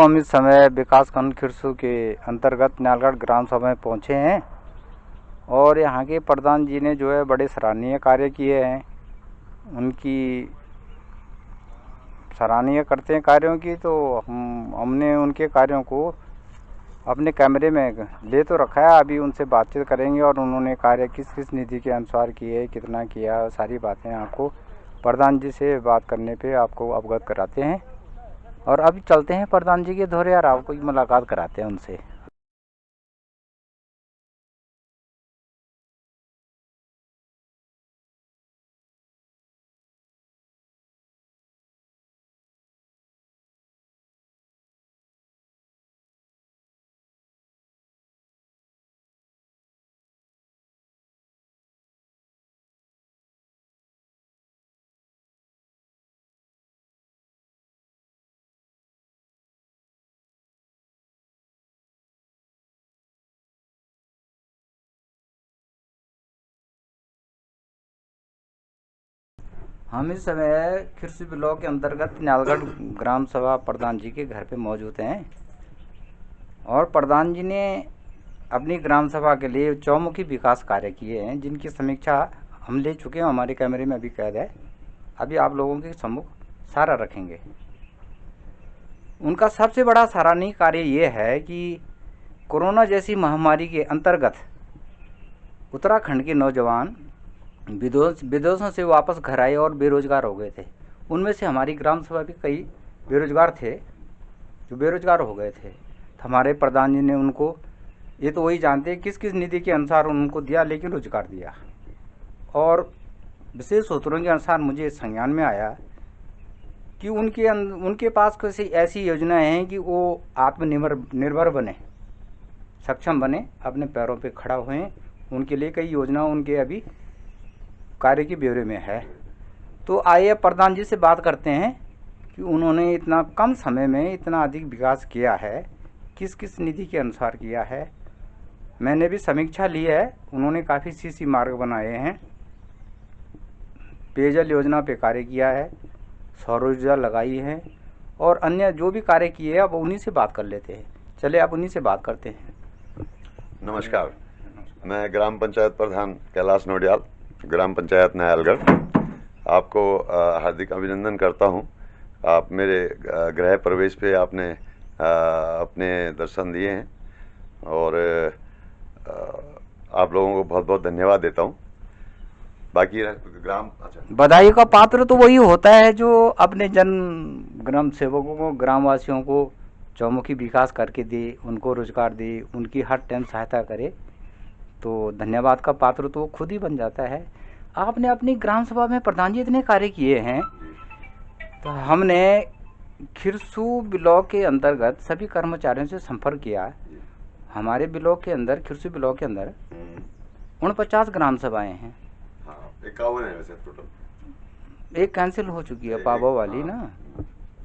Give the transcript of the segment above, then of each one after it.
हम इस समय विकासखंड खिरसू के अंतर्गत न्यालगढ़ ग्राम सभा में पहुँचे हैं और यहाँ के प्रधान जी ने जो है बड़े सराहनीय कार्य किए हैं। उनकी सराहनीय करते हैं कार्यों की, तो हमने उनके कार्यों को अपने कैमरे में ले तो रखा है। अभी उनसे बातचीत करेंगे और उन्होंने कार्य किस किस निधि के अनुसार किए, कितना किया, सारी बातें आपको प्रधान जी से बात करने पे आपको अवगत कराते हैं। और अभी चलते हैं प्रधान जी के दौरे और आपको मुलाकात कराते हैं उनसे। हम इस समय खिरसू ब्लॉक के अंतर्गत न्यालगढ़ ग्राम सभा प्रधान जी के घर पे मौजूद हैं और प्रधान जी ने अपनी ग्राम सभा के लिए चौमुखी विकास कार्य किए हैं, जिनकी समीक्षा हम ले चुके हैं। हमारे कैमरे में अभी कैद है, अभी आप लोगों के सम्मुख सारा रखेंगे। उनका सबसे बड़ा सराहनीय कार्य ये है कि कोरोना जैसी महामारी के अंतर्गत उत्तराखंड के नौजवान विदेशों से वापस घर आए और बेरोजगार हो गए थे। उनमें से हमारी ग्राम सभा भी कई बेरोजगार थे जो बेरोजगार हो गए थे। तो हमारे प्रधान जी ने उनको, ये तो वही जानते हैं किस किस निधि के अनुसार उनको दिया, लेकिन रोजगार दिया। और विशेष सूत्रों के अनुसार मुझे संज्ञान में आया कि उनके पास कुछ ऐसी योजनाएं हैं कि वो आत्मनिर्भर बने, सक्षम बने, अपने पैरों पे खड़ा हुए। उनके लिए कई योजना उनके अभी कार्य के ब्यौरे में है। तो आइए प्रधान जी से बात करते हैं कि उन्होंने इतना कम समय में इतना अधिक विकास किया है, किस किस निधि के अनुसार किया है। मैंने भी समीक्षा ली है। उन्होंने काफ़ी सीसी मार्ग बनाए हैं, पेयजल योजना पे कार्य किया है, सौर ऊर्जा लगाई है और अन्य जो भी कार्य किए हैं अब उन्हीं से बात कर लेते हैं। चले आप उन्हीं से बात करते हैं। नमस्कार, मैं ग्राम पंचायत प्रधान कैलाश नोडियाल, ग्राम पंचायत न्यालगढ़, आपको हार्दिक अभिनंदन करता हूं। आप मेरे गृह प्रवेश पे आपने अपने दर्शन दिए हैं और आप लोगों को बहुत बहुत धन्यवाद देता हूं। बाकी बधाई का पात्र तो वही होता है जो अपने ग्राम सेवकों को, ग्रामवासियों को चौमुखी विकास करके दे, उनको रोजगार दे, उनकी हर टाइम सहायता करे। तो धन्यवाद का पात्र तो वो खुद ही बन जाता है। आपने अपनी ग्राम सभा में प्रधान जी इतने कार्य किए हैं, तो हमने खिरसू ब्लॉक के अंतर्गत सभी कर्मचारियों से संपर्क किया। हमारे ब्लॉक के अंदर, खिरसू ब्लॉक के अंदर 49 ग्राम सभाएं हैं। 51 है वैसे टोटल, एक कैंसिल हो चुकी है पाबो वाली ना।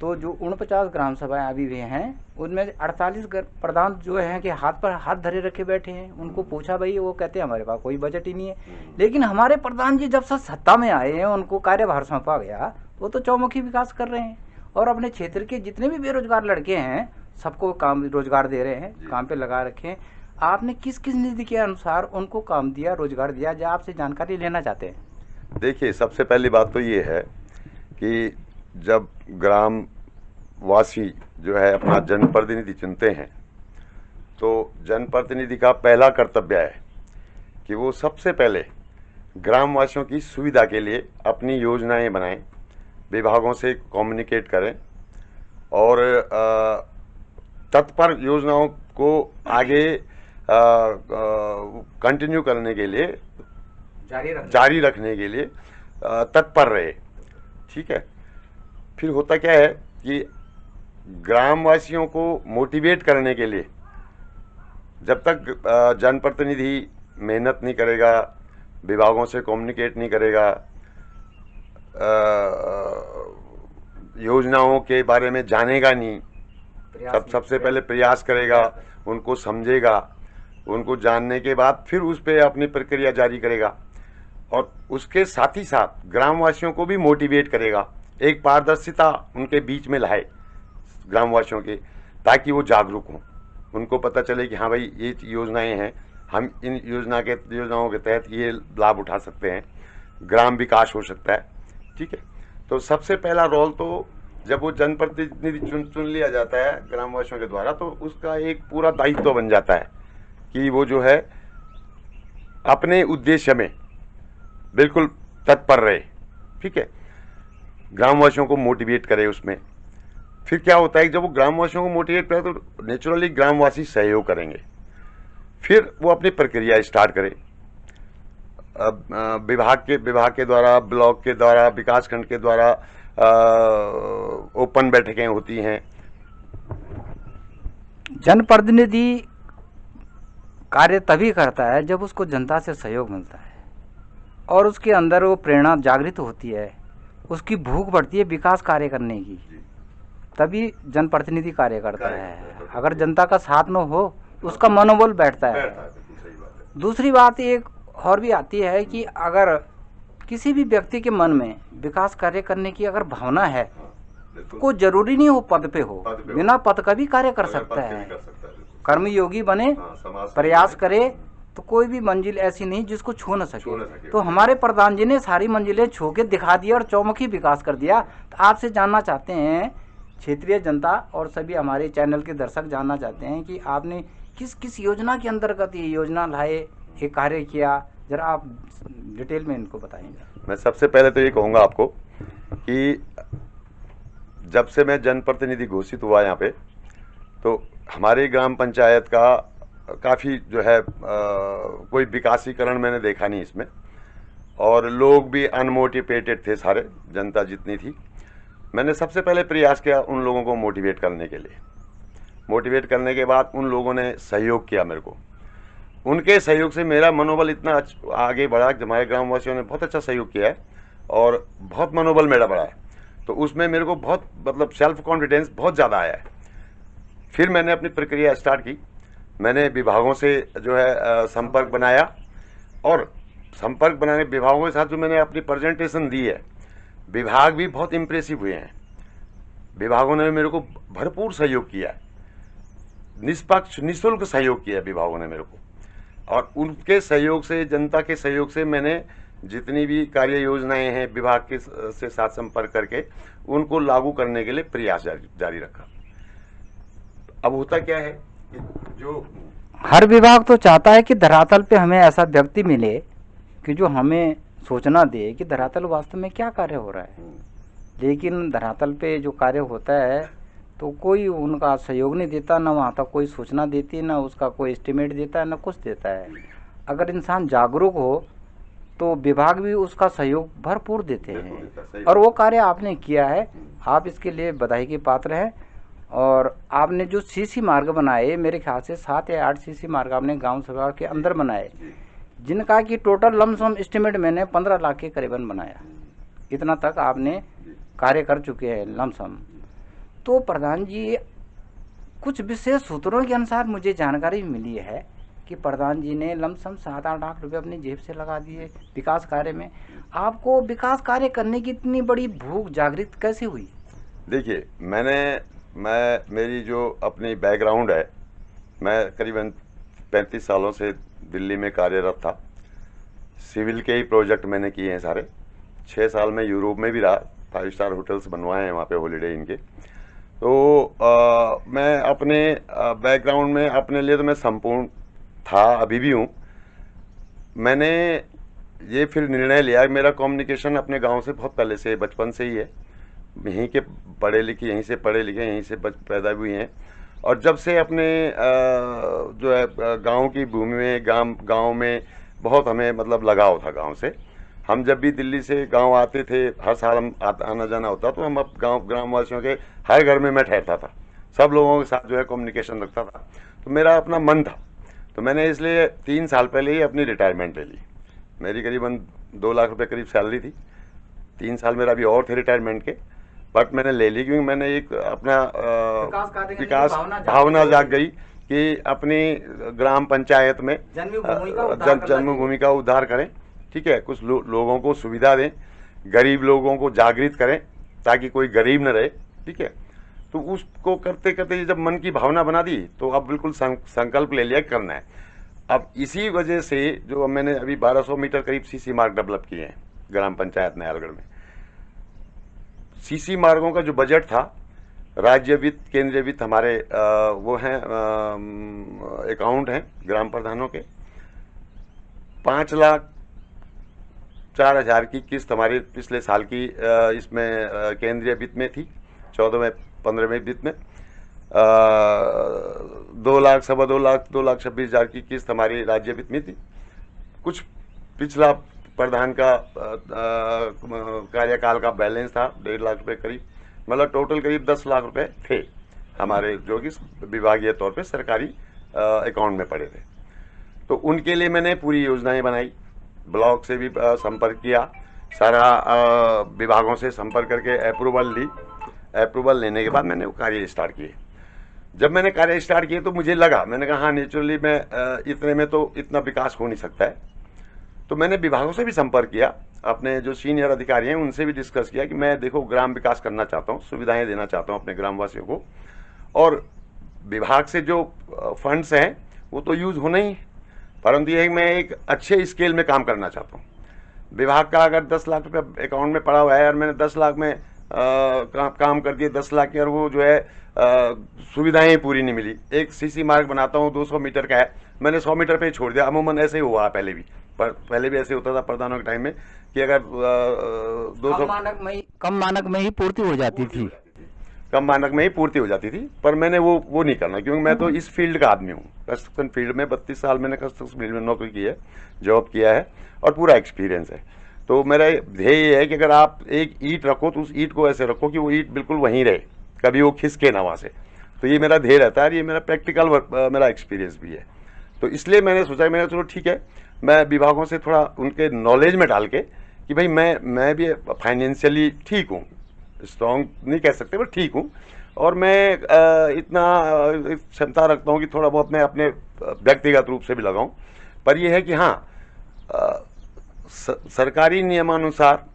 तो जो 49 ग्राम सभाएं अभी भी हैं, उनमें 48 प्रधान जो हैं कि हाथ पर हाथ धरे रखे बैठे हैं। उनको पूछा भाई, वो कहते हैं हमारे पास कोई बजट ही नहीं है। लेकिन हमारे प्रधान जी जब से सत्ता में आए हैं, उनको कार्यभार सौंपा गया, वो तो चौमुखी विकास कर रहे हैं और अपने क्षेत्र के जितने भी बेरोजगार लड़के हैं सबको काम रोजगार दे रहे हैं, काम पे लगा रखे हैं। आपने किस किस निधि के अनुसार उनको काम दिया, रोजगार दिया, जो आपसे जानकारी लेना चाहते हैं। देखिए, सबसे पहली बात तो ये है कि जब ग्राम वासी जो है अपना जनप्रतिनिधि चुनते हैं, तो जनप्रतिनिधि का पहला कर्तव्य है कि वो सबसे पहले ग्रामवासियों की सुविधा के लिए अपनी योजनाएं बनाएं, विभागों से कम्युनिकेट करें और तत्पर योजनाओं को आगे कंटिन्यू करने के लिए, जारी रखने के लिए तत्पर रहे। ठीक है। फिर होता क्या है कि ग्रामवासियों को मोटिवेट करने के लिए जब तक जनप्रतिनिधि मेहनत नहीं करेगा, विभागों से कम्युनिकेट नहीं करेगा, योजनाओं के बारे में जानेगा नहीं, सबसे पहले प्रयास करेगा, उनको समझेगा, उनको जानने के बाद फिर उस पर अपनी प्रक्रिया जारी करेगा और उसके साथ ही साथ ग्रामवासियों को भी मोटिवेट करेगा, एक पारदर्शिता उनके बीच में लाए ग्रामवासियों के, ताकि वो जागरूक हों, उनको पता चले कि हाँ भाई ये योजनाएं हैं, हम इन योजनाओं के तहत ये लाभ उठा सकते हैं, ग्राम विकास हो सकता है। ठीक है, तो सबसे पहला रोल तो जब वो जनप्रतिनिधि चुन लिया जाता है ग्रामवासियों के द्वारा, तो उसका एक पूरा दायित्व बन जाता है कि वो जो है अपने उद्देश्य में बिल्कुल तत्पर रहे। ठीक है, ग्रामवासियों को मोटिवेट करे उसमें। फिर क्या होता है, जब वो ग्रामवासियों को मोटिवेट करे तो नेचुरली ग्रामवासी सहयोग करेंगे, फिर वो अपनी प्रक्रिया स्टार्ट करे। विभाग के द्वारा, ब्लॉक के द्वारा, विकासखंड के द्वारा ओपन बैठकें होती हैं। जनप्रतिनिधि कार्य तभी करता है जब उसको जनता से सहयोग मिलता है और उसके अंदर वो प्रेरणा जागृत होती है, उसकी भूख बढ़ती है विकास कार्य करने की, तभी जनप्रतिनिधि कार्य करता है। अगर जनता का साथ न हो उसका मनोबल बैठता है। दूसरी बात एक और भी आती है कि अगर किसी भी व्यक्ति के मन में विकास कार्य करने की अगर भावना है तो कोई जरूरी नहीं हो पद पे हो, बिना पद का भी कार्य कर सकता है। कर्मयोगी बने, प्रयास करे तो कोई भी मंजिल ऐसी नहीं जिसको छू न सके। तो हमारे प्रधान जी ने सारी मंजिलें छू के दिखा दिया और चौमुखी विकास कर दिया। तो आपसे जानना चाहते हैं, क्षेत्रीय जनता और सभी हमारे चैनल के दर्शक जानना चाहते हैं कि आपने किस किस योजना के अंतर्गत ये योजना लाए, ये कार्य किया, जरा आप डिटेल में इनको बताएंगे। मैं सबसे पहले तो ये कहूँगा आपको कि जब से मैं जनप्रतिनिधि घोषित हुआ यहाँ पे, तो हमारी ग्राम पंचायत का काफ़ी जो है कोई विकासीकरण मैंने देखा नहीं इसमें, और लोग भी अनमोटिवेटेड थे सारे, जनता जितनी थी। मैंने सबसे पहले प्रयास किया उन लोगों को मोटिवेट करने के लिए। मोटिवेट करने के बाद उन लोगों ने सहयोग किया मेरे को, उनके सहयोग से मेरा मनोबल इतना आगे बढ़ा कि हमारे ग्रामवासियों ने बहुत अच्छा सहयोग किया है और बहुत मनोबल मेरा बढ़ा है। तो उसमें मेरे को बहुत मतलब सेल्फ कॉन्फिडेंस बहुत ज़्यादा आया है। फिर मैंने अपनी प्रक्रिया स्टार्ट की, मैंने विभागों से जो है संपर्क बनाया, और संपर्क बनाने विभागों के साथ जो मैंने अपनी प्रेजेंटेशन दी है, विभाग भी बहुत इम्प्रेसिव हुए हैं। विभागों ने मेरे को भरपूर सहयोग किया, निष्पक्ष निःशुल्क सहयोग किया विभागों ने मेरे को, और उनके सहयोग से, जनता के सहयोग से मैंने जितनी भी कार्य योजनाएं हैं विभाग के से साथ संपर्क करके उनको लागू करने के लिए प्रयास जारी रखा। अब होता क्या है कि जो हर विभाग तो चाहता है कि धरातल पे हमें ऐसा व्यक्ति मिले कि जो हमें सूचना दे कि धरातल वास्तव में क्या कार्य हो रहा है, लेकिन धरातल पे जो कार्य होता है तो कोई उनका सहयोग नहीं देता, ना वहाँ तक कोई सूचना देती, ना उसका कोई एस्टिमेट देता है, ना कुछ देता है। अगर इंसान जागरूक हो तो विभाग भी उसका सहयोग भरपूर देते हैं, और वो कार्य आपने किया है, आप इसके लिए बधाई के पात्र हैं। और आपने जो सीसी मार्ग बनाए, मेरे ख्याल से 7 या 8 सीसी मार्ग आपने गांव सभा के अंदर बनाए, जिनका कि टोटल लमसम एस्टिमेट मैंने 15 लाख के करीबन बनाया। इतना तक आपने कार्य कर चुके हैं लमसम। तो प्रधान जी, कुछ विशेष सूत्रों के अनुसार मुझे जानकारी मिली है कि प्रधान जी ने लमसम 7-8 लाख रुपए अपनी जेब से लगा दिए विकास कार्य में। आपको विकास कार्य करने की इतनी बड़ी भूख जागृत कैसे हुई? देखिए, मेरी जो अपनी बैकग्राउंड है, मैं करीबन 35 सालों से दिल्ली में कार्यरत था। सिविल के ही प्रोजेक्ट मैंने किए हैं सारे। 6 साल में यूरोप में भी रहा, 5 स्टार होटल्स बनवाए हैं वहाँ पे हॉलीडे इनके। तो मैं अपने बैकग्राउंड में अपने लिए तो मैं संपूर्ण था, अभी भी हूँ। मैंने ये फिर निर्णय लिया, मेरा कम्युनिकेशन अपने गांव से बहुत पहले से, बचपन से ही है। यहीं के पढ़े लिखे, यहीं से पढ़े लिखे, यहीं से पैदा हुए हैं। और जब से अपने जो है गांव की भूमि में, गांव में बहुत हमें मतलब लगाव था गांव से। हम जब भी दिल्ली से गांव आते थे, हर साल हम आना जाना होता, तो हम अब ग्रामवासियों के हर घर में मैं ठहरता था, सब लोगों के साथ जो है कम्युनिकेशन रखता था। तो मेरा अपना मन था, तो मैंने इसलिए 3 साल पहले ही अपनी रिटायरमेंट ले ली। मेरी करीबन 2 लाख रुपए करीब सैलरी थी। 3 साल मेरा अभी और थे रिटायरमेंट के, बट मैंने ले ली क्योंकि मैंने एक अपना विकास भावना जाग गई कि अपनी ग्राम पंचायत में जन्मभूमि का उद्धार करें। ठीक है, कुछ लोगों को सुविधा दें, गरीब लोगों को जागृत करें ताकि कोई गरीब न रहे। ठीक है, तो तो उसको करते करते जब मन की भावना बना दी तो अब बिल्कुल संकल्प ले लिया करना है। अब इसी वजह से जो मैंने अभी 1200 मीटर करीब सीसी मार्ग डेवलप किए हैं ग्राम पंचायत नयालगढ़ में। सीसी मार्गों का जो बजट था, राज्य वित्त केंद्रीय वित्त हमारे वो हैं अकाउंट हैं ग्राम प्रधानों के, 5,04,000 की किस्त हमारे पिछले साल की इसमें केंद्रीय वित्त में थी, 14वें 15वें वित्त में 2 लाख 2.25 लाख 2,26,000 की किस्त हमारी राज्य वित्त में थी। कुछ पिछला प्रधान का कार्यकाल का बैलेंस था 1.5 लाख रुपए करीब, मतलब टोटल करीब 10 लाख रुपए थे हमारे, जो कि विभागीय तौर पे सरकारी अकाउंट में पड़े थे। तो उनके लिए मैंने पूरी योजनाएं बनाई, ब्लॉक से भी संपर्क किया, सारा विभागों से संपर्क करके अप्रूवल ली। अप्रूवल लेने के बाद मैंने वो कार्य स्टार्ट किए। जब मैंने कार्य स्टार्ट किए तो मुझे लगा, मैंने कहा हाँ नेचुरली मैं इतने में तो इतना विकास हो नहीं सकता है। तो मैंने विभागों से भी संपर्क किया, अपने जो सीनियर अधिकारी हैं उनसे भी डिस्कस किया कि मैं देखो ग्राम विकास करना चाहता हूँ, सुविधाएं देना चाहता हूँ अपने ग्रामवासियों को, और विभाग से जो फंड्स हैं वो तो यूज होना ही है, परंतु ये मैं एक अच्छे स्केल में काम करना चाहता हूँ। विभाग का अगर 10 लाख रुपये अकाउंट में पड़ा हुआ है और मैंने 10 लाख में काम कर दिए 10 लाख की, और वो जो है सुविधाएं पूरी नहीं मिली। एक सीसी मार्ग बनाता हूँ 200 मीटर का है, मैंने 100 मीटर पे ही छोड़ दिया। अमूमन ऐसे ही हुआ पहले भी, पर पहले भी ऐसे होता था प्रधानों के टाइम में कि अगर 200 कम मानक में ही पूर्ति हो जाती थी, कम मानक में ही पूर्ति हो जाती थी। पर मैंने वो नहीं करना, क्योंकि मैं तो इस फील्ड का आदमी हूँ, कंस्ट्रक्शन फील्ड में 32 साल मैंने कंस्ट्रक्शन फील्ड में नौकरी की है, जॉब किया है और पूरा एक्सपीरियंस है। तो मेरा ध्येय ये है कि अगर आप एक ईंट रखो तो उस ईंट को ऐसे रखो कि वो ईंट बिल्कुल वहीं रहे, कभी वो खिसके ना वहाँ से। तो ये मेरा ध्येय रहता है, ये मेरा प्रैक्टिकल मेरा एक्सपीरियंस भी है। तो इसलिए मैंने सोचा, मैंने चलो ठीक है, मैं विभागों से थोड़ा उनके नॉलेज में डाल के कि भाई मैं भी फाइनेंशियली ठीक हूँ, स्ट्रॉन्ग नहीं कह सकते पर ठीक हूँ, और मैं इतना क्षमता रखता हूँ कि थोड़ा बहुत मैं अपने व्यक्तिगत रूप से भी लगाऊँ। पर यह है कि हाँ, सरकारी नियमानुसार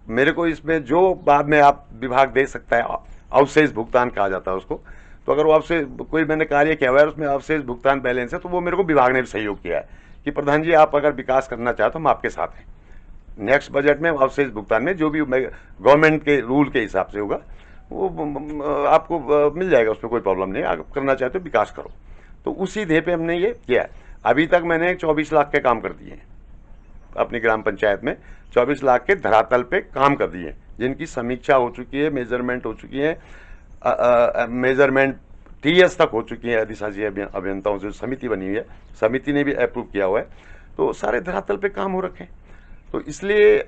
मेरे को इसमें जो बाद में आप विभाग दे सकता है, अवशेष भुगतान कहा जाता है उसको, तो अगर वो आपसे कोई मैंने कार्य किया हुआ है उसमें अवशेष भुगतान बैलेंस है, तो वो मेरे को विभाग ने भी सहयोग किया है कि प्रधान जी आप अगर विकास करना चाहते हो हम आपके साथ हैं। नेक्स्ट बजट में अवशेष भुगतान में जो भी गवर्नमेंट के रूल के हिसाब से होगा वो आपको मिल जाएगा, उसमें कोई प्रॉब्लम नहीं है, आप करना चाहते हो विकास करो। तो उसी ध्येय पे हमने ये किया है। अभी तक मैंने 24 लाख के काम कर दिए हैं अपनी ग्राम पंचायत में, 24 लाख के धरातल पे काम कर दिए, जिनकी समीक्षा हो चुकी है, मेजरमेंट हो चुकी है, मेजरमेंट TS तक हो चुकी है, अधिशासी अभियंताओं से समिति बनी हुई है, समिति ने भी अप्रूव किया हुआ है, तो सारे धरातल पे काम हो रखे हैं। तो इसलिए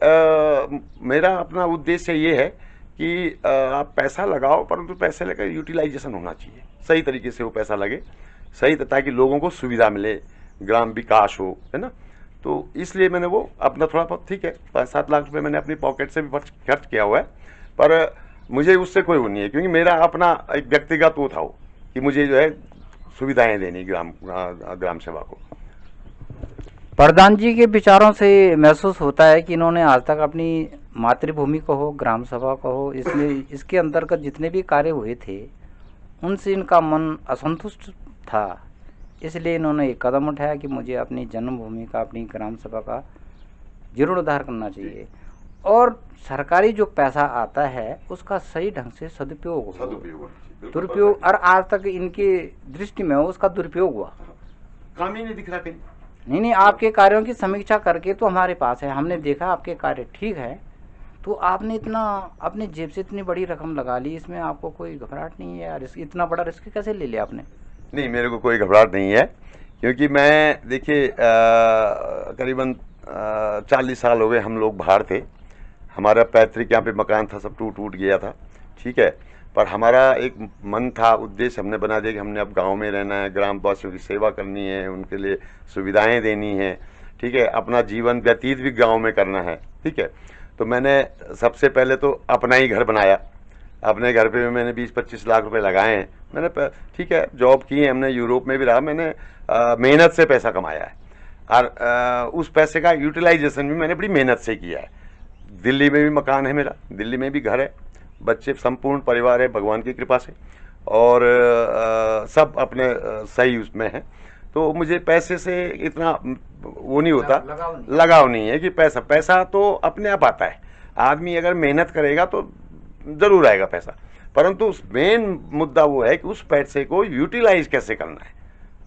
मेरा अपना उद्देश्य ये है कि आप पैसा लगाओ, परंतु पैसे लेकर यूटिलाइजेशन होना चाहिए, सही तरीके से वो पैसा लगे सही, ताकि लोगों को सुविधा मिले, ग्राम विकास हो, है ना। तो इसलिए मैंने वो अपना थोड़ा बहुत, ठीक है 5-7 लाख रुपए मैंने अपनी पॉकेट से भी खर्च किया हुआ है, पर मुझे उससे कोई वो नहीं है, क्योंकि मेरा अपना एक व्यक्तिगत वो था कि मुझे जो है सुविधाएं देनी ग्राम सेवा को। प्रधान जी के विचारों से महसूस होता है कि इन्होंने आज तक अपनी मातृभूमि को हो, ग्राम सभा को हो, इसके अंतर्गत जितने भी कार्य हुए थे उनसे इनका मन असंतुष्ट था, इसलिए इन्होंने एक कदम उठाया कि मुझे अपनी जन्मभूमि का, अपनी ग्राम सभा का जीर्णोद्धार करना चाहिए, और सरकारी जो पैसा आता है उसका सही ढंग से सदुपयोग हो, दुरुपयोग, और आज तक इनकी दृष्टि में उसका दुरुपयोग हुआ, काम ही नहीं दिख रहा कहीं। नहीं, आपके कार्यों की समीक्षा करके तो हमारे पास है, हमने देखा आपके कार्य ठीक है, तो आपने इतना अपने जेब से इतनी बड़ी रकम लगा ली, इसमें आपको कोई घबराहट नहीं है यार, इतना बड़ा रिस्क कैसे ले लिया आपने? नहीं, मेरे को कोई घबराहट नहीं है, क्योंकि मैं देखिए करीबन 40 साल हो गए हम लोग बाहर थे, हमारा पैतृक यहाँ पे मकान था, सब टूट गया था, ठीक है, पर हमारा एक मन था, उद्देश्य हमने बना दिया कि हमने अब गांव में रहना है, ग्रामवासियों की सेवा करनी है, उनके लिए सुविधाएं देनी है, ठीक है, अपना जीवन व्यतीत भी गांव में करना है, ठीक है। तो मैंने सबसे पहले तो अपना ही घर बनाया, अपने घर पे मैंने 20-25 लाख रुपए लगाए हैं मैंने, ठीक है, जॉब की है हमने, यूरोप में भी रहा मैंने, मेहनत से पैसा कमाया है, और उस पैसे का यूटिलाइजेशन भी मैंने बड़ी मेहनत से किया है। दिल्ली में भी मकान है मेरा, दिल्ली में भी घर है, बच्चे संपूर्ण परिवार है भगवान की कृपा से, और सब अपने सही उसमें हैं। तो मुझे पैसे से इतना वो नहीं होता, लगाव नहीं है कि पैसा तो अपने आप आता है। आदमी अगर मेहनत करेगा तो जरूर आएगा पैसा, परंतु मेन मुद्दा वो है कि उस पैसे को यूटिलाइज कैसे करना है,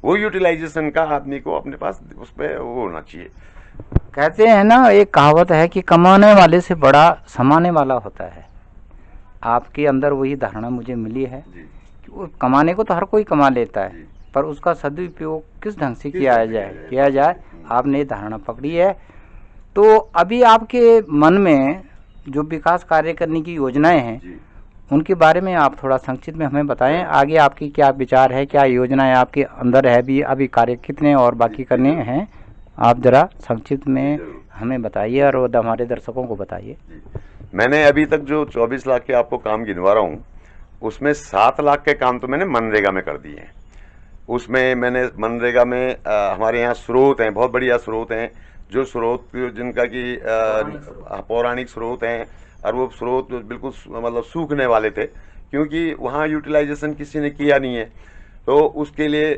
वो यूटिलाइजेशन का आदमी को अपने पास उस पर वो होना चाहिए। कहते हैं ना, एक कहावत है कि कमाने वाले से बड़ा समाने वाला होता है। आपके अंदर वही धारणा मुझे मिली है कि वो कमाने को तो हर कोई कमा लेता है, पर उसका सदुपयोग किस ढंग से किया जाए आपने ये धारणा पकड़ी है। तो अभी आपके मन में जो विकास कार्य करने की योजनाएं हैं उनके बारे में आप थोड़ा संक्षिप्त में हमें बताएं। आगे आपकी क्या विचार है, क्या योजनाएं आपके अंदर है, भी अभी कार्य कितने और बाकी करने हैं, आप जरा संक्षिप्त में हमें बताइए और हमारे दर्शकों को बताइए। मैंने अभी तक जो 24 लाख के आपको काम गिनवा रहा हूँ, उसमें 7 लाख के काम तो मैंने मनरेगा में कर दिए हैं। उसमें मैंने मनरेगा में हमारे यहाँ स्रोत हैं, बहुत बढ़िया स्रोत हैं, जो स्रोत जिनका कि पौराणिक स्रोत हैं, और वो स्रोत बिल्कुल मतलब सूखने वाले थे, क्योंकि वहाँ यूटिलाइजेशन किसी ने किया नहीं है। तो उसके लिए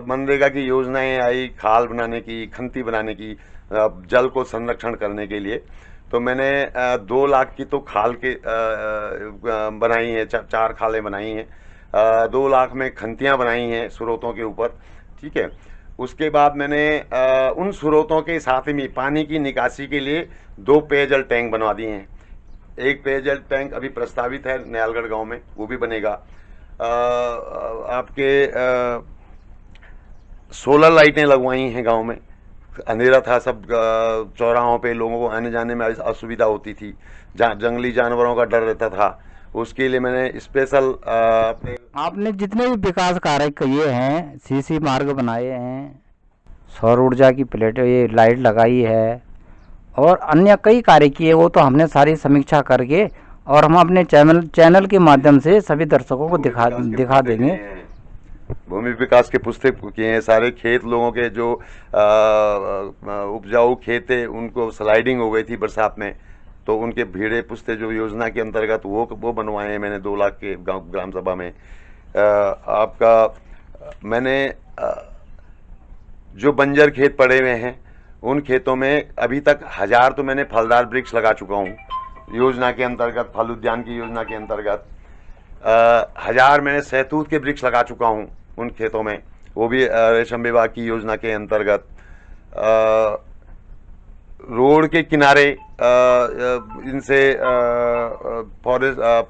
मनरेगा की योजनाएं आई, खाल बनाने की, खंती बनाने की, जल को संरक्षण करने के लिए। तो मैंने 2 लाख की तो खाल के बनाई हैं, 4 खालें बनाई हैं, 2 लाख में खंतियाँ बनाई हैं स्रोतों के ऊपर, ठीक है। उसके बाद मैंने उन स्रोतों के साथ में पानी की निकासी के लिए 2 पेयजल टैंक बनवा दिए हैं। एक पेयजल टैंक अभी प्रस्तावित है नयालगढ़ गांव में, वो भी बनेगा। आपके सोलर लाइटें लगवाई हैं गांव में, अंधेरा था, सब चौराहों पे लोगों को आने जाने में असुविधा होती थी, जंगली जानवरों का डर रहता था, उसके लिए मैंने स्पेशल आपने जितने भी विकास कार्य किए हैं, सीसी मार्ग बनाए हैं, सौर ऊर्जा की प्लेट ये लाइट लगाई है और अन्य कई कार्य किए, वो तो हमने सारी समीक्षा करके और हम अपने चैनल के माध्यम से सभी दर्शकों को दिखा देंगे। भूमि विकास के पुस्तक किए हैं, सारे खेत लोगों के जो उपजाऊ खेत थे उनको स्लाइडिंग हो गई थी बरसात में, तो उनके भीड़े पुस्ते जो योजना के अंतर्गत वो बनवाए हैं मैंने 2 लाख के ग्राम सभा में। आपका मैंने जो बंजर खेत पड़े हुए हैं उन खेतों में अभी तक 1000 तो मैंने फलदार वृक्ष लगा चुका हूँ योजना के अंतर्गत, फल उद्यान की योजना के अंतर्गत। 1000 मैंने सहतूत के वृक्ष लगा चुका हूँ उन खेतों में, वो भी रेशम विभाग की योजना के अंतर्गत। रोड के किनारे इनसे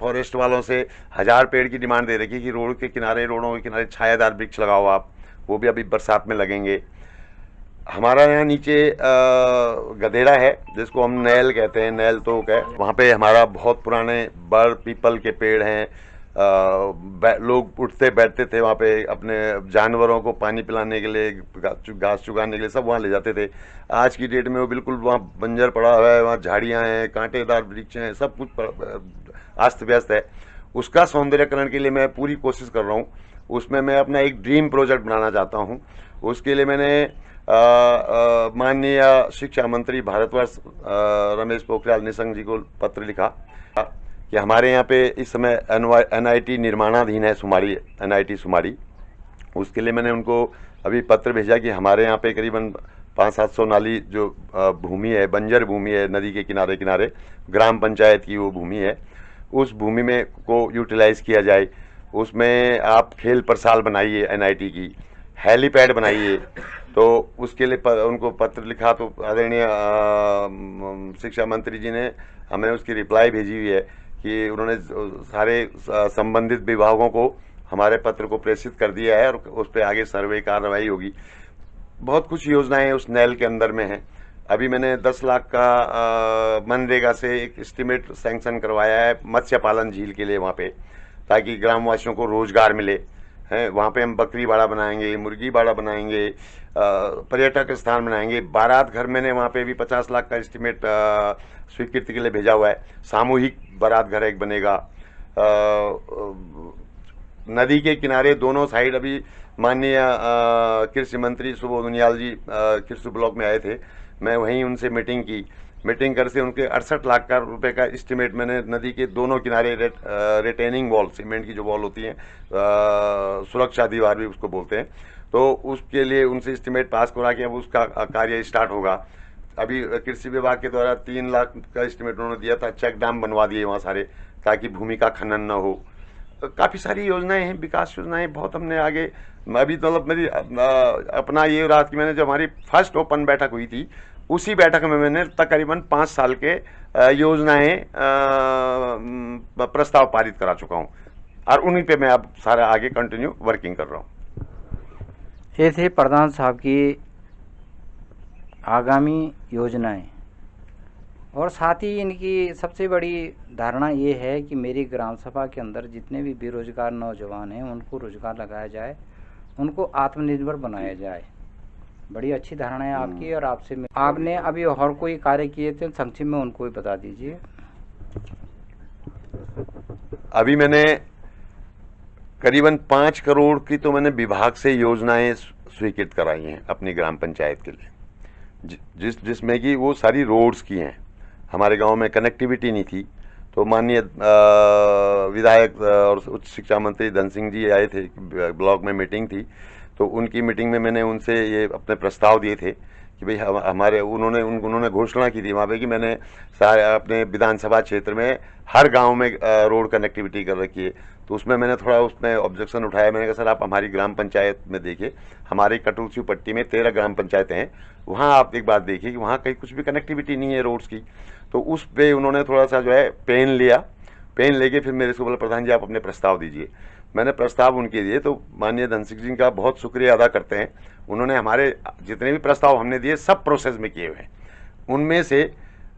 फॉरेस्ट वालों से 1000 पेड़ की डिमांड दे रखी कि रोडों के किनारे छायादार वृक्ष लगाओ आप, वो भी अभी बरसात में लगेंगे। हमारा यहाँ नीचे गधेड़ा है जिसको हम नैल कहते हैं, नैल तोक है, वहाँ पे हमारा बहुत पुराने बड़ पीपल के पेड़ हैं। लोग उठते बैठते थे वहाँ पे, अपने जानवरों को पानी पिलाने के लिए, घास चुगाने के लिए सब वहाँ ले जाते थे। आज की डेट में वो बिल्कुल वहाँ बंजर पड़ा हुआ है, वहाँ झाड़ियाँ हैं, कांटेदार वृक्ष हैं, सब कुछ अस्त व्यस्त है। उसका सौंदर्यकरण के लिए मैं पूरी कोशिश कर रहा हूँ। उसमें मैं अपना एक ड्रीम प्रोजेक्ट बनाना चाहता हूँ। उसके लिए मैंने माननीय शिक्षा मंत्री भारतवर्ष रमेश पोखरियाल निशंक जी को पत्र लिखा कि हमारे यहाँ पे इस समय NIT निर्माणाधीन है, सुमारी NIT सुमारी। उसके लिए मैंने उनको अभी पत्र भेजा कि हमारे यहाँ पे करीबन 500-700 नाली जो भूमि है, बंजर भूमि है, नदी के किनारे किनारे ग्राम पंचायत की वो भूमि है, उस भूमि में को यूटिलाइज़ किया जाए। उसमें आप खेल प्रसाल बनाइए, NIT की हेलीपैड बनाइए। तो उसके लिए उनको पत्र लिखा, तो आदरणीय शिक्षा मंत्री जी ने हमें उसकी रिप्लाई भेजी हुई है कि उन्होंने सारे संबंधित विभागों को हमारे पत्र को प्रेषित कर दिया है और उस पर आगे सर्वे कार्रवाई होगी। बहुत कुछ योजनाएं उस नैल के अंदर में हैं। अभी मैंने 10 लाख का मनरेगा से एक एस्टीमेट सैंक्शन करवाया है मत्स्य पालन झील के लिए वहाँ पे, ताकि ग्रामवासियों को रोजगार मिले हैं। वहाँ पे हम बकरी बाड़ा बनाएंगे, मुर्गी बाड़ा बनाएंगे, पर्यटक स्थान बनाएंगे। बारात घर मैंने वहाँ पे भी 50 लाख का एस्टीमेट स्वीकृति के लिए भेजा हुआ है। सामूहिक बारात घर एक बनेगा। नदी के किनारे दोनों साइड अभी माननीय कृषि मंत्री सुबोध उनियाल जी कृषि ब्लॉक में आए थे। मैं वहीं उनसे मीटिंग की। मीटिंग कर से उनके 68 लाख का रुपए का एस्टिमेट मैंने नदी के दोनों किनारे रिटेनिंग वॉल, सीमेंट की जो वॉल होती है, सुरक्षा दीवार भी उसको बोलते हैं, तो उसके लिए उनसे एस्टिमेट पास करा के अब उसका कार्य स्टार्ट होगा। अभी कृषि विभाग के द्वारा 3 लाख का एस्टिमेट उन्होंने दिया था। चेक डैम बनवा दिए वहाँ सारे, ताकि भूमि का खनन न हो। काफ़ी सारी योजनाएं हैं, विकास योजनाएं बहुत हमने आगे। अभी मतलब मेरी अपना ये रहा कि मैंने जब हमारी फर्स्ट ओपन बैठक हुई थी, उसी बैठक में मैंने तकरीबन 5 साल के योजनाएं प्रस्ताव पारित करा चुका हूँ, और उन्हीं पे मैं अब सारा आगे कंटिन्यू वर्किंग कर रहा हूँ। ये थे प्रधान साहब की आगामी योजनाएं, और साथ ही इनकी सबसे बड़ी धारणा ये है कि मेरी ग्राम सभा के अंदर जितने भी बेरोजगार नौजवान हैं उनको रोजगार लगाया जाए, उनको आत्मनिर्भर बनाया जाए। बड़ी अच्छी धारणा है आपकी। और आपने अभी और कोई कार्य किए थे, संक्षिप्त में उनको भी बता दीजिए। अभी मैंने करीबन 5 करोड़ की तो मैंने विभाग से योजनाएं स्वीकृत कराई हैं अपनी ग्राम पंचायत के लिए, जिसमें कि वो सारी रोड्स की हैं। हमारे गांव में कनेक्टिविटी नहीं थी, तो माननीय विधायक और उच्च शिक्षा मंत्री धन सिंह जी आए थे, ब्लॉक में मीटिंग थी, तो उनकी मीटिंग में मैंने उनसे ये अपने प्रस्ताव दिए थे कि भाई हमारे उन्होंने घोषणा की थी वहाँ पे कि मैंने सारे अपने विधानसभा क्षेत्र में हर गांव में रोड कनेक्टिविटी कर रखी है। तो उसमें मैंने थोड़ा उसमें ऑब्जेक्शन उठाया। मैंने कहा सर आप हमारी ग्राम पंचायत में देखिए, हमारी कटुलसी पट्टी में 13 ग्राम पंचायतें हैं, वहाँ आप एक बात देखिए कि वहाँ कहीं कुछ भी कनेक्टिविटी नहीं है रोड्स की। तो उस पर उन्होंने थोड़ा सा जो है पेन लिया। पेन लेके फिर मेरे से बोला प्रधान जी आप अपने प्रस्ताव दीजिए। मैंने प्रस्ताव उनके दिए, तो माननीय धन सिंह जी का बहुत शुक्रिया अदा करते हैं। उन्होंने हमारे जितने भी प्रस्ताव हमने दिए सब प्रोसेस में किए हुए हैं। उनमें से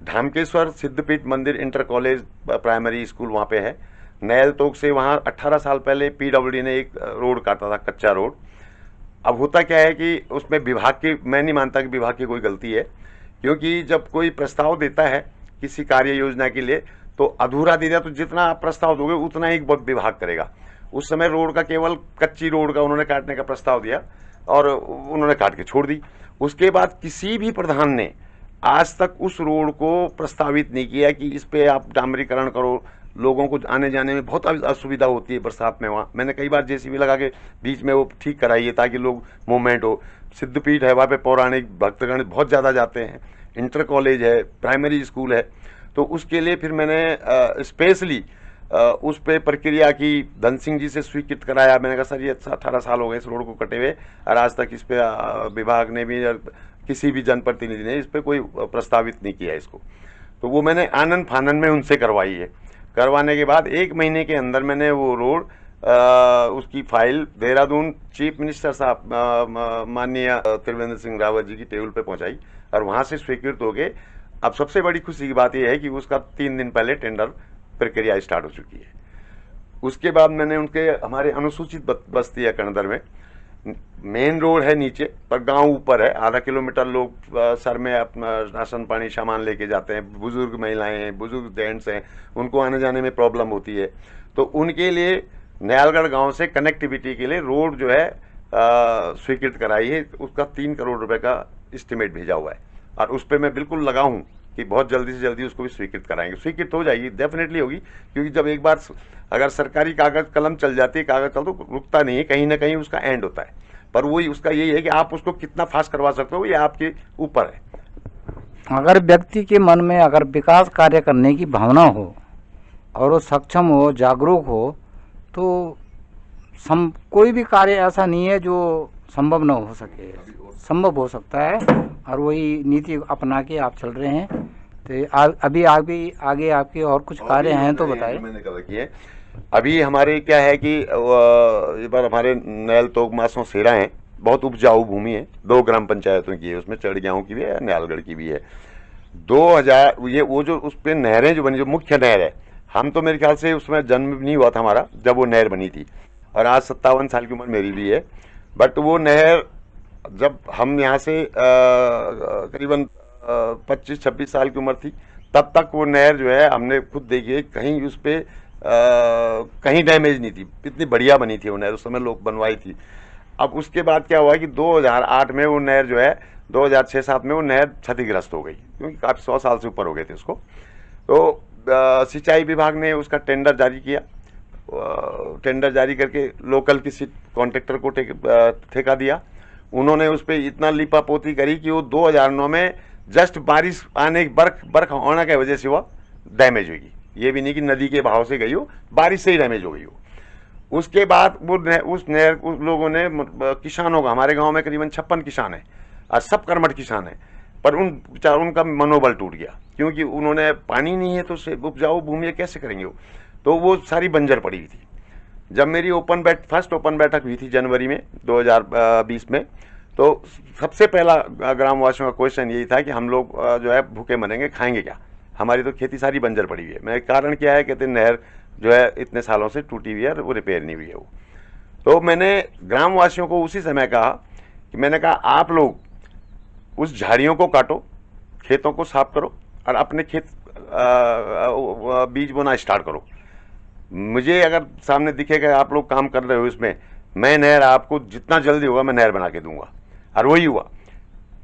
धामकेश्वर सिद्धपीठ मंदिर इंटर कॉलेज प्राइमरी स्कूल वहाँ पे है। नैल तोक से वहाँ 18 साल पहले पीडब्ल्यूडी ने एक रोड काटा था, कच्चा रोड। अब होता क्या है कि उसमें विभाग की, मैं नहीं मानता कि विभाग की कोई गलती है, क्योंकि जब कोई प्रस्ताव देता है किसी कार्य योजना के लिए तो अधूरा दे दिया, तो जितना आप प्रस्ताव दोगे उतना ही विभाग करेगा। उस समय रोड का केवल कच्ची रोड का उन्होंने काटने का प्रस्ताव दिया और उन्होंने काट के छोड़ दी। उसके बाद किसी भी प्रधान ने आज तक उस रोड को प्रस्तावित नहीं किया कि इस पे आप डामरीकरण करो। लोगों को आने जाने में बहुत असुविधा होती है बरसात में। वहाँ मैंने कई बार जेसीबी लगा के बीच में वो ठीक कराई है ताकि लोग मूवमेंट हो। सिद्धपीठ है, वहाँ पे पौराणिक भक्तगण बहुत ज़्यादा जाते हैं। इंटर कॉलेज है, प्राइमरी स्कूल है, तो उसके लिए फिर मैंने स्पेशली उस पर प्रक्रिया की, धन सिंह जी से स्वीकृत कराया। मैंने कहा सर ये 18 साल हो गए इस रोड को कटे हुए, और आज तक इस पर विभाग ने भी किसी भी जनप्रतिनिधि ने इस पर कोई प्रस्तावित नहीं किया इसको। तो वो मैंने आनन फानन में उनसे करवाई है। करवाने के बाद 1 महीने के अंदर मैंने वो रोड उसकी फाइल देहरादून चीफ मिनिस्टर साहब माननीय त्रिवेंद्र सिंह रावत जी की टेबल पे पहुंचाई, और वहां से स्वीकृत हो गए। अब सबसे बड़ी खुशी की बात यह है कि उसका 3 दिन पहले टेंडर प्रक्रिया स्टार्ट हो चुकी है। उसके बाद मैंने उनके हमारे अनुसूचित बस्ती है कणदर में, मेन रोड है नीचे पर गांव ऊपर है, आधा किलोमीटर लोग सर में अपना राशन पानी सामान लेके जाते हैं। बुजुर्ग महिलाएं हैं, बुजुर्ग जेंट्स हैं, उनको आने जाने में प्रॉब्लम होती है। तो उनके लिए नयालगढ़ गांव से कनेक्टिविटी के लिए रोड जो है स्वीकृत कराई है। उसका 3 करोड़ रुपए का एस्टिमेट भेजा हुआ है, और उस पर मैं बिल्कुल लगा हूँ कि बहुत जल्दी से जल्दी उसको भी स्वीकृत कराएंगे। स्वीकृत हो जाएगी, डेफिनेटली होगी, क्योंकि जब एक बार अगर सरकारी कागज कलम चल जाती है, कागज चल तो रुकता नहीं है, कहीं ना कहीं उसका एंड होता है। पर वही उसका यही है कि आप उसको कितना फास्ट करवा सकते हो, ये आपके ऊपर है। अगर व्यक्ति के मन में अगर विकास कार्य करने की भावना हो और वो सक्षम हो, जागरूक हो, तो कोई भी कार्य ऐसा नहीं है जो संभव न हो सके, संभव हो सकता है। और वही नीति अपना के आप चल रहे हैं। तो अभी आगे आपके और कुछ कार्य हैं तो बताएं। मैंने कहा कि अभी हमारे क्या है कि इस बार हमारे नैल तोक मासों सेरा हैं, बहुत उपजाऊ भूमि है, 2 ग्राम पंचायतों की है, उसमें चढ़गांव की भी है, न्यालगढ़ की भी है। 2000 ये वो जो उस पर नहरें जो बनी, जो मुख्य नहर है, हम तो मेरे ख्याल से उसमें जन्म नहीं हुआ था हमारा जब वो नहर बनी थी, और आज 57 साल की उम्र मेरी भी है। बट वो नहर जब हम यहाँ से करीबन 25-26 साल की उम्र थी, तब तक वो नहर जो है हमने खुद देखी है, कहीं उस पर कहीं डैमेज नहीं थी, इतनी बढ़िया बनी थी वो नहर, उस समय लोग बनवाई थी। अब उसके बाद क्या हुआ कि 2008 में वो नहर जो है 2006-07 में वो नहर क्षतिग्रस्त हो गई, क्योंकि काफ़ी 100 साल से ऊपर हो गए थे उसको। तो सिंचाई विभाग ने उसका टेंडर जारी किया, टेंडर जारी करके लोकल किसी कॉन्ट्रैक्टर को ठेका दिया। उन्होंने उस पर इतना लीपापोती करी कि वो 2009 में जस्ट बारिश आने बर्फ होने की वजह से वो डैमेज होगी। ये भी नहीं कि नदी के बहाव से गई हो, बारिश से ही डैमेज हो गई हो। उसके बाद वो उस नहर उस लोगों ने किसानों का, हमारे गांव में करीबन 56 किसान हैं और सब कर्मठ किसान हैं, पर उनका मनोबल टूट गया, क्योंकि उन्होंने पानी नहीं है तो उपजाऊ भूमि कैसे करेंगे वो, तो वो सारी बंजर पड़ी हुई थी। जब मेरी फर्स्ट ओपन बैठक हुई थी जनवरी में 2020 में, तो सबसे पहला ग्रामवासियों का क्वेश्चन यही था कि हम लोग जो है भूखे मरेंगे, खाएंगे क्या, हमारी तो खेती सारी बंजर पड़ी हुई है। मैं कारण क्या है, कहते नहर जो है इतने सालों से टूटी हुई है और वो रिपेयर नहीं हुई है वो। तो मैंने ग्रामवासियों को उसी समय कहा कि मैंने कहा आप लोग उस झाड़ियों को काटो, खेतों को साफ करो और अपने खेत बीज बोना स्टार्ट करो। मुझे अगर सामने दिखेगा आप लोग काम कर रहे हो इसमें, मैं नहर आपको जितना जल्दी होगा मैं नहर बना के दूंगा। और वही हुआ,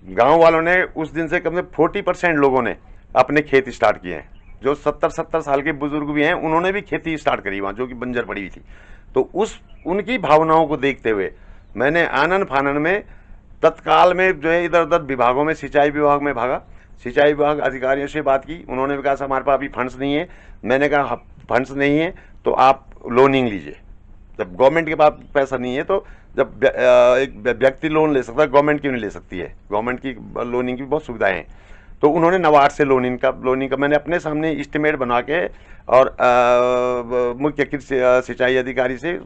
गांव वालों ने उस दिन से कम से 40% लोगों ने अपने खेत स्टार्ट किए हैं। जो 70 साल के बुजुर्ग भी हैं उन्होंने भी खेती स्टार्ट करी वहाँ, जो कि बंजर पड़ी हुई थी। तो उनकी भावनाओं को देखते हुए मैंने आनन फानन में तत्काल में जो है इधर उधर विभागों में, सिंचाई विभाग में भागा, सिंचाई विभाग अधिकारियों से बात की। उन्होंने भी कहा हमारे पास अभी फंड्स नहीं है। मैंने कहा फंड्स नहीं है तो आप लोनिंग लीजिए। जब गवर्नमेंट के पास पैसा नहीं है तो जब एक व्यक्ति लोन ले सकता है, गवर्नमेंट क्यों नहीं ले सकती है? गवर्नमेंट की लोनिंग की बहुत सुविधाएं हैं। तो उन्होंने नबार्ड से लोनिंग का मैंने अपने सामने इस्टीमेट बना के और मुख्य कृषि सिंचाई अधिकारी से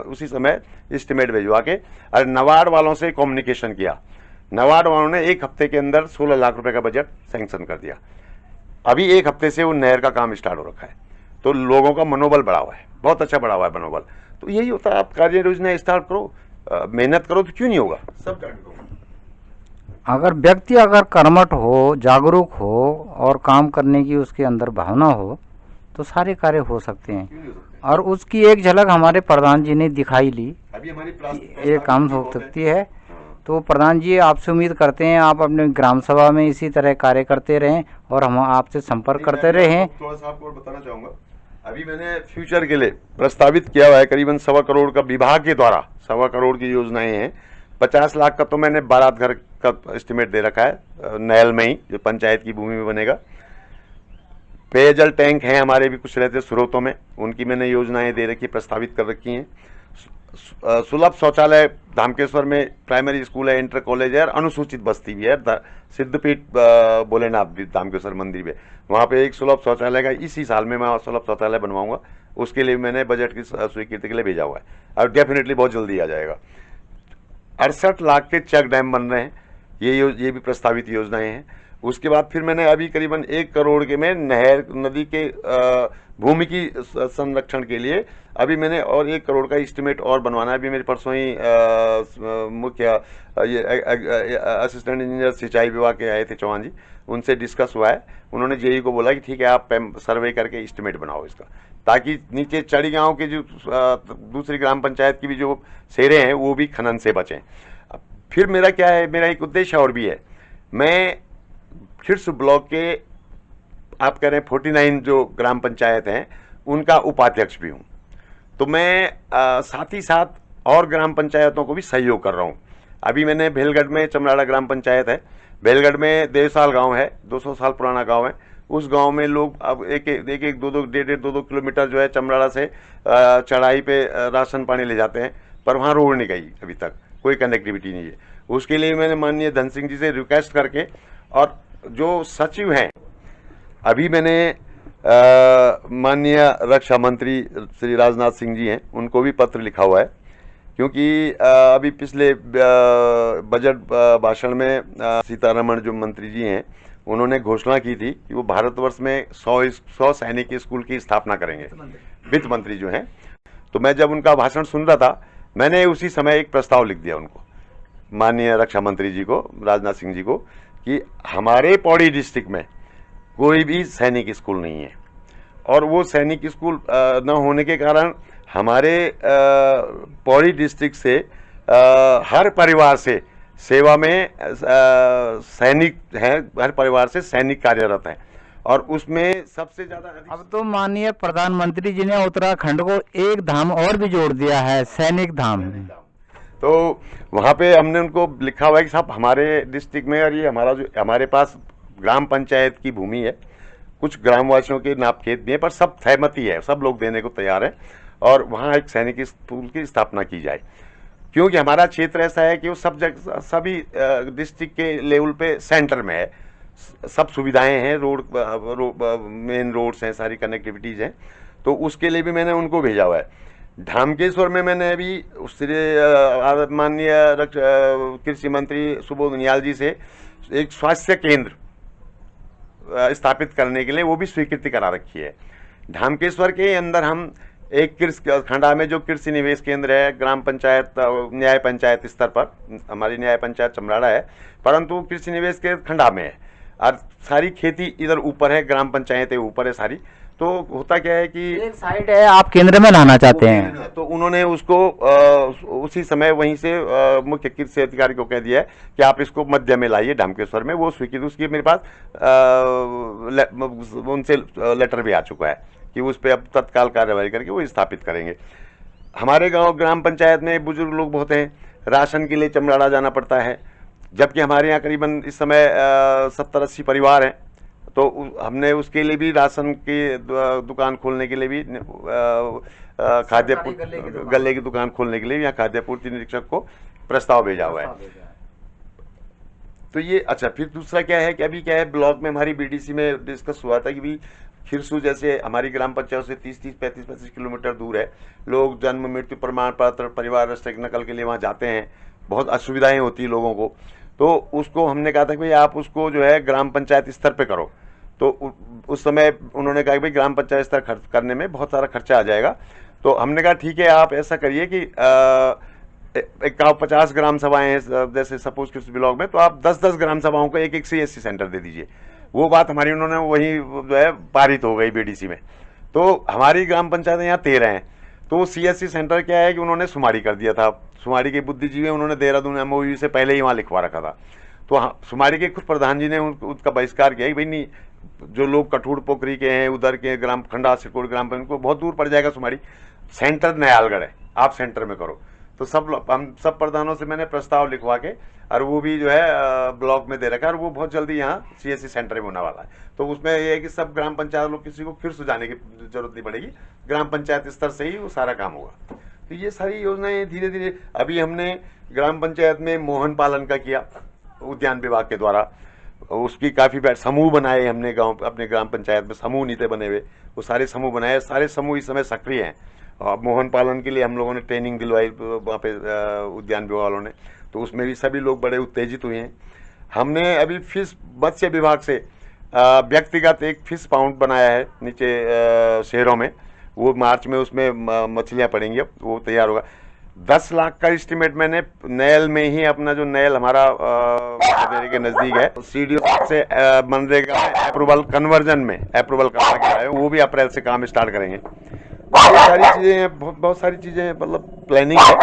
उसी समय इस्टीमेट भिजवा के और नबार्ड वालों से कम्युनिकेशन किया। नबार्ड वालों ने 1 हफ्ते के अंदर 16 लाख रुपए का बजट सैंक्शन कर दिया। अभी 1 हफ्ते से वो नहर का काम स्टार्ट हो रखा है। तो लोगों का मनोबल बढ़ा हुआ है, बहुत अच्छा बढ़ा हुआ है मनोबल। तो यही होता है, आप कार्य योजना स्टार्ट करो, मेहनत करो तो क्यों नहीं होगा, सब कार्य करो। अगर व्यक्ति अगर कर्मठ हो, जागरूक हो और काम करने की उसके अंदर भावना हो तो सारे कार्य हो सकते हैं। और उसकी एक झलक हमारे प्रधान जी ने दिखाई ली, अभी हमारी ये काम हो सकती है। तो प्रधान जी आपसे उम्मीद करते हैं आप अपने ग्राम सभा में इसी तरह कार्य करते रहें और हम आपसे संपर्क करते रहें। थोड़ा सा आपको बताना चाहूँगा, अभी मैंने फ्यूचर के लिए प्रस्तावित किया हुआ है करीबन 1.25 करोड़ का, विभाग के द्वारा 1.25 करोड़ की योजनाएं हैं। 50 लाख का तो मैंने बारात घर का एस्टिमेट दे रखा है नहल में ही, जो पंचायत की भूमि में बनेगा। पेयजल टैंक हैं हमारे भी कुछ रहते स्रोतों में, उनकी मैंने योजनाएं दे रखी, प्रस्तावित कर रखी हैं। सुलभ शौचालय धामकेश्वर में प्राइमरी स्कूल है, इंटर कॉलेज है और अनुसूचित बस्ती भी है, सिद्धपीठ भोलेनाथ भी धामकेश्वर मंदिर में, वहाँ पे एक सुलभ शौचालय का इसी साल में मैं सुलभ शौचालय बनवाऊंगा। उसके लिए मैंने बजट की स्वीकृति के लिए भेजा हुआ है और डेफिनेटली बहुत जल्दी आ जाएगा। 68 लाख के चेक डैम बन रहे हैं, ये भी प्रस्तावित योजनाएं हैं। उसके बाद फिर मैंने अभी करीबन 1 करोड़ के में नहर नदी के भूमि की संरक्षण के लिए अभी मैंने और 1 करोड़ का एस्टिमेट और बनवाना है। अभी मेरे परसों ही मुख्य असिस्टेंट इंजीनियर सिंचाई विभाग के आए थे चौहान जी, उनसे डिस्कस हुआ है। उन्होंने जेई को बोला कि ठीक है आप सर्वे करके एस्टिमेट बनाओ इसका, ताकि नीचे चड़ी गांव के जो दूसरी ग्राम पंचायत की भी जो शेरें हैं वो भी खनन से बचें। फिर मेरा क्या है, मेरा एक उद्देश्य और भी है, मैं खिर्स ब्लॉक के आप कह रहे हैं 49 जो ग्राम पंचायत हैं उनका उपाध्यक्ष भी हूँ। तो मैं साथ ही साथ और ग्राम पंचायतों को भी सहयोग कर रहा हूँ। अभी मैंने भेलगढ़ में चमराड़ा ग्राम पंचायत है, भेलगढ़ में देवसाल गांव है, 200 साल पुराना गांव है। उस गांव में लोग अब एक 1.5-2 किलोमीटर जो है चमराड़ा से चढ़ाई पे राशन पानी ले जाते हैं, पर वहाँ रोड नहीं गई, अभी तक कोई कनेक्टिविटी नहीं है। उसके लिए मैंने माननीय धन सिंह जी से रिक्वेस्ट करके और जो सचिव हैं, अभी मैंने माननीय रक्षा मंत्री श्री राजनाथ सिंह जी हैं, उनको भी पत्र लिखा हुआ है, क्योंकि अभी पिछले बजट भाषण में सीतारमण जो मंत्री जी हैं उन्होंने घोषणा की थी कि वो भारतवर्ष में 100 सैनिक स्कूल की स्थापना करेंगे, वित्त मंत्री जो हैं। तो मैं जब उनका भाषण सुन रहा था, मैंने उसी समय एक प्रस्ताव लिख दिया उनको, माननीय रक्षा मंत्री जी को, राजनाथ सिंह जी को, कि हमारे पौड़ी डिस्ट्रिक्ट में कोई भी सैनिक स्कूल नहीं है और वो सैनिक स्कूल न होने के कारण हमारे पौड़ी डिस्ट्रिक्ट से हर परिवार से सेवा में सैनिक हैं, हर परिवार से सैनिक कार्यरत हैं और उसमें सबसे ज़्यादा अब तो माननीय प्रधानमंत्री जी ने उत्तराखंड को एक धाम और भी जोड़ दिया है, सैनिक धाम। तो वहाँ पे हमने उनको लिखा हुआ है कि साहब हमारे डिस्ट्रिक्ट में, और ये हमारा जो हमारे पास ग्राम पंचायत की भूमि है, कुछ ग्रामवासियों के नाप खेत भी है, पर सब सहमति है, सब लोग देने को तैयार हैं और वहाँ एक सैनिक स्कूल की स्थापना की जाए, क्योंकि हमारा क्षेत्र ऐसा है कि वो सब जगह सभी डिस्ट्रिक्ट के लेवल पे सेंटर में है, सब सुविधाएं हैं, मेन रोड्स हैं, सारी कनेक्टिविटीज़ हैं, तो उसके लिए भी मैंने उनको भेजा हुआ है। ढामकेश्वर में मैंने अभी उससे माननीय कृषि मंत्री सुबोध उनियाल जी से एक स्वास्थ्य केंद्र स्थापित करने के लिए वो भी स्वीकृति करा रखी है। ढामकेश्वर के अंदर हम एक कृषि खंडा में जो कृषि निवेश केंद्र है, ग्राम पंचायत न्याय पंचायत स्तर पर, हमारी न्याय पंचायत चमराड़ा है, परंतु कृषि निवेश के खंडा में है और सारी खेती इधर ऊपर है, ग्राम पंचायतें ऊपर है सारी। तो होता क्या है कि एक साइड है, आप केंद्र में लाना चाहते हैं, तो उन्होंने उसको उसी समय वहीं से मुख्य कृषि अधिकारी को कह दिया है कि आप इसको मध्य में लाइए ढामकेश्वर में। वो स्वीकृत, उसकी मेरे पास उनसे लेटर भी आ चुका है कि उस पर अब तत्काल कार्रवाई करके वो स्थापित करेंगे। हमारे गांव ग्राम पंचायत में बुजुर्ग लोग बहुत हैं, राशन के लिए चमराड़ा जाना पड़ता है, जबकि हमारे यहाँ करीबन इस समय 70-80 परिवार हैं। तो हमने उसके लिए भी राशन की दुकान खोलने के लिए भी खाद्य गले की दुकान खोलने के लिए यहाँ खाद्य पूर्ति निरीक्षक को प्रस्ताव भेजा हुआ है। तो ये अच्छा, फिर दूसरा क्या है कि अभी क्या है, ब्लॉक में हमारी बीडीसी में डिस्कस हुआ था कि भी खिरसू जैसे हमारी ग्राम पंचायत से 30-30, 35-35 किलोमीटर दूर है, लोग जन्म मृत्यु प्रमाण पत्र, परिवार रजिस्टर नकल के लिए वहाँ जाते हैं, बहुत असुविधाएं होती है लोगों को। तो उसको हमने कहा था कि भाई आप उसको जो है ग्राम पंचायत स्तर पे करो। तो उस समय उन्होंने कहा कि भाई ग्राम पंचायत स्तर खर्च करने में बहुत सारा खर्चा आ जाएगा। तो हमने कहा ठीक है, आप ऐसा करिए कि 50 ग्राम सभाएं हैं जैसे सपोज किस ब्लॉक में, तो आप 10-10 ग्राम सभाओं को एक CSC सेंटर दे दीजिए। वो बात हमारी उन्होंने वही जो है पारित हो गई बीडीसी में। तो हमारी ग्राम पंचायत यहाँ 13 हैं, तो CSC सेंटर क्या है कि उन्होंने सुमाड़ी कर दिया था। सुमाड़ी के बुद्धिजीवी उन्होंने देहरादून MOU से पहले ही वहाँ लिखवा रखा था। तो हाँ, सुमाड़ी के खुद प्रधान जी ने उसका बहिष्कार किया कि भाई नहीं, जो लोग कठूर पोखरी के हैं, उधर के ग्राम खंडा सिरकोट ग्राम पंचायत को बहुत दूर पड़ जाएगा सुमाड़ी, सेंटर नयालगढ़ है, आप सेंटर में करो। तो हम सब प्रधानों से मैंने प्रस्ताव लिखवा के और वो भी जो है ब्लॉक में दे रखा है, और वो बहुत जल्दी यहाँ CSC सेंटर में होने वाला है। तो उसमें ये है कि सब ग्राम पंचायत लोग, किसी को फिर सुझाने की जरूरत नहीं पड़ेगी, ग्राम पंचायत स्तर से ही वो सारा काम होगा। तो ये सारी योजनाएं धीरे धीरे, अभी हमने ग्राम पंचायत में मोहन पालन का किया उद्यान विभाग के द्वारा, उसकी काफ़ी समूह बनाए हमने गाँव अपने ग्राम पंचायत में, समूह नीति बने हुए, वो सारे समूह बनाए, सारे समूह इस समय सक्रिय हैं। और मोहन पालन के लिए हम लोगों ने ट्रेनिंग दिलवाई वहाँ पे उद्यान विभाग वालों ने, तो उसमें भी सभी लोग बड़े उत्तेजित हुए हैं। हमने अभी फिश मत्स्य विभाग से व्यक्तिगत एक फिश पाउंड बनाया है नीचे शहरों में, वो मार्च में उसमें मछलियाँ पड़ेंगी, अब वो तैयार होगा। 10 लाख का एस्टिमेट मैंने नैल में ही, अपना जो नैल हमारा के नज़दीक है, CDO से मनरेगा अप्रूवल कन्वर्जन में अप्रूवल करवा के आए, वो भी अप्रैल से काम स्टार्ट करेंगे। ये सारी चीज़ें हैं, बहुत सारी चीज़ें हैं, मतलब प्लानिंग है।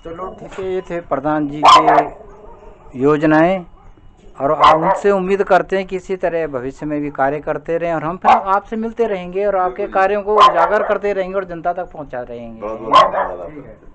चलो ठीक है, ये थे प्रधान जी के योजनाएं, और उनसे उम्मीद करते हैं कि इसी तरह भविष्य में भी कार्य करते रहें, और हम फिर आपसे मिलते रहेंगे और आपके कार्यों को उजागर करते रहेंगे और जनता तक पहुंचा रहेंगे। बहुत बहुत धन्यवाद।